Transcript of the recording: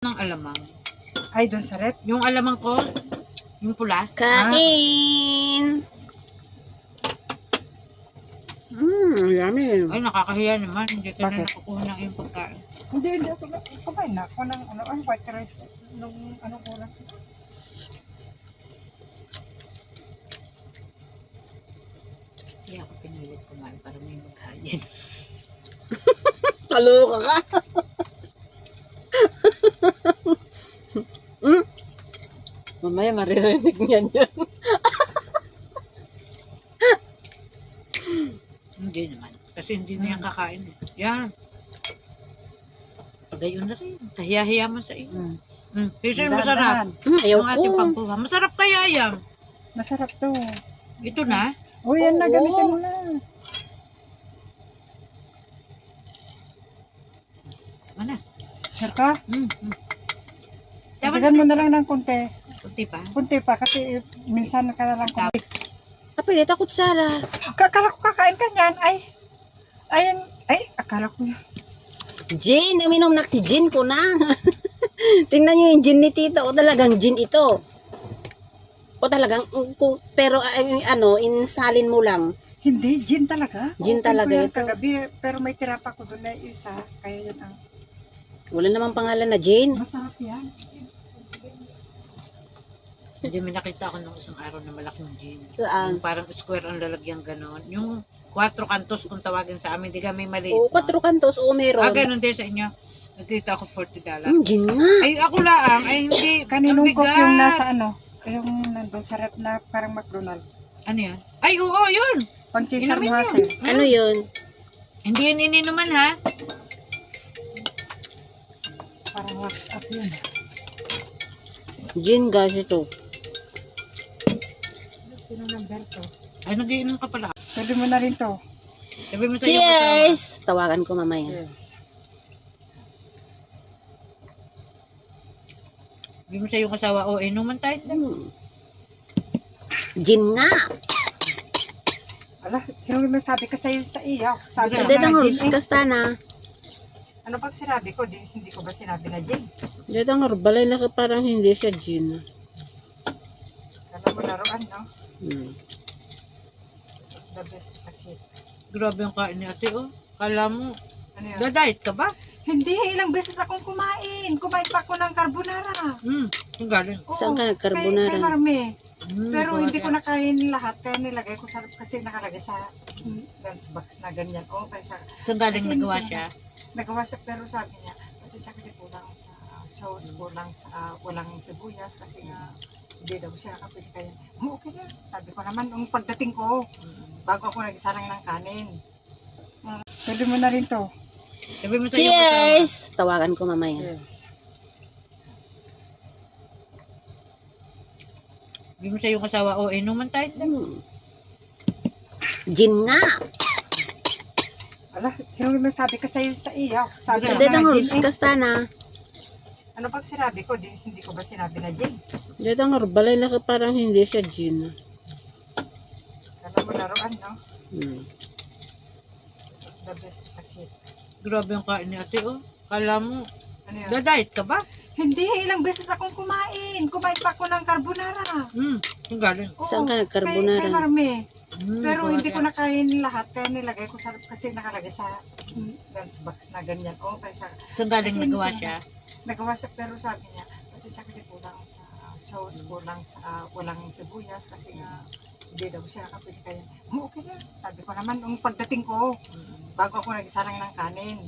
Ng alamang. Ay, doon sa rep? Yung alamang ko, yung pula. Kain! Yummy. Ay, nakakahiya naman. Hindi ka na Bakit? nakukuha ng iyong pagkain. Hindi ako na. Kumain na ako ng white rice. Nung kulang. Kaya ako pinilit kumain para may magkain. Kaloka ka. Mamaya maririnig niyan yan. Hindi naman. Kasi hindi na yan kakain. Yan. Pagayon na rin. Kahiya-hiya mo sa iyo. Kasi masarap. Ayaw Yung ating ko. pampuha. Masarap kaya yan. Masarap to. Ito na. O yan na, Oo. gamitin mo na. Ano? Sure ka? Tama Dagdagan mo na. na lang ng konti. Kunti pa. Kunti pa kasi minsan ka na lang konti. Pwede takot Sara. Akala ko kakain ka niyan. Ay, akala ko. Gin, uminom na ti gin ko na. Tingnan nyo yung gin ni Tita. O talagang gin ito. O talagang, pero insalin mo lang. Hindi, gin talaga. Gin Open talaga ko yan ito. Kagabi, pero may tira pa ko doon na isa. Kaya yun ang Wala namang pangalan na gin. masarap yan. Hindi may nakita ako nung isang araw na malaking gin. Saan? Yung parang square ang lalagyan ganon. Yung 4 kantos kung tawagin sa amin. Di kami maliit. O, 4 kantos. O, meron. Ganun din sa inyo. Nagkita ako $40. Gin nga. Ay, ako lang. Ay, hindi. Kaninong Ang cook bigat. yung nasa yung nandun sa rep na parang McDonald's. Ano yan? Ay, oo, yun. Pang cheeser Inumin buhas yun. eh. Ano yun? Hindi yun ininuman, ha? Parang WhatsApp yun. Gin guys ito. Sino number to? Ay, nag-iinom ka pala. Pwede mo na rin to. Sabi mo sa iyo, Cheers! Tawagan ko mamaya. Yes. sabi mo sa iyong asawa, inuman tayo. Gin nga. Ala, sino may sabi ka sa iyo? Sabi ko Hindi na tang gin rus eh. kastana. Ano pag sinabi ko? Hindi ko ba sinabi na gin? Hindi tang balay na parang hindi siya gin. Alam mo laruan, no? The best takip. Grabe yung kain ni ate, Kala mo, Ano yun? da-diet ka ba? Hindi, ilang beses akong kumain. Kumain pa ako ng carbonara. Yung galing. Oo, Saan ka Kay nag-carbonara? marami. Mm, Pero gawa hindi siya. ko nakain lahat. Kaya nilagay ko sa kasi nakalagay sa lunchbox na ganyan. Oo, kaya siya. Saan galing nagawa siya? Nagawa siya pero sabi niya, kasi siya kasi kulang sa sauce, kulang sa walang sibuyas kasi nga hindi daw siya kapit kaya. Okay na. Sabi ko naman, nung pagdating ko, bago ako nagsarang ng kanin. Pwede mo na rin to. Sabi mo sa iyo, asawa. Cheers! Tawagan ko mamaya. Yes. Sabi mo sa iyong asawa, inuman tayo. Gin nga. Ala, sino may sabi ka sa iyo? Sabi ko Hindi na tang gin rus eh. kastana. Ano pag sinabi ko? Hindi ko ba sinabi na gin? Hindi tang balay na parang hindi siya gin. Alam mo laruan, no? The best takip. Grabe yung kain ni ate, Kala mo, Ano yun? da-diet ka ba? Hindi, ilang beses akong kumain. Kumain pa ako ng carbonara. Yung galing. Oo, Saan ka Kay nag-carbonara? marami. Mm, Pero gawa hindi siya. ko nakain lahat. Kaya nilagay ko sa kasi nakalagay sa lunchbox na ganyan. Oo, kaya siya. Saan galing nagawa siya? Nagawa siya pero sabi niya, kasi siya kasi kulang sa sauce, kulang sa walang sibuyas kasi nga hindi daw siya kapit kaya. Okay na. Sabi ko naman, nung pagdating ko, bago ako nagsarang ng kanin.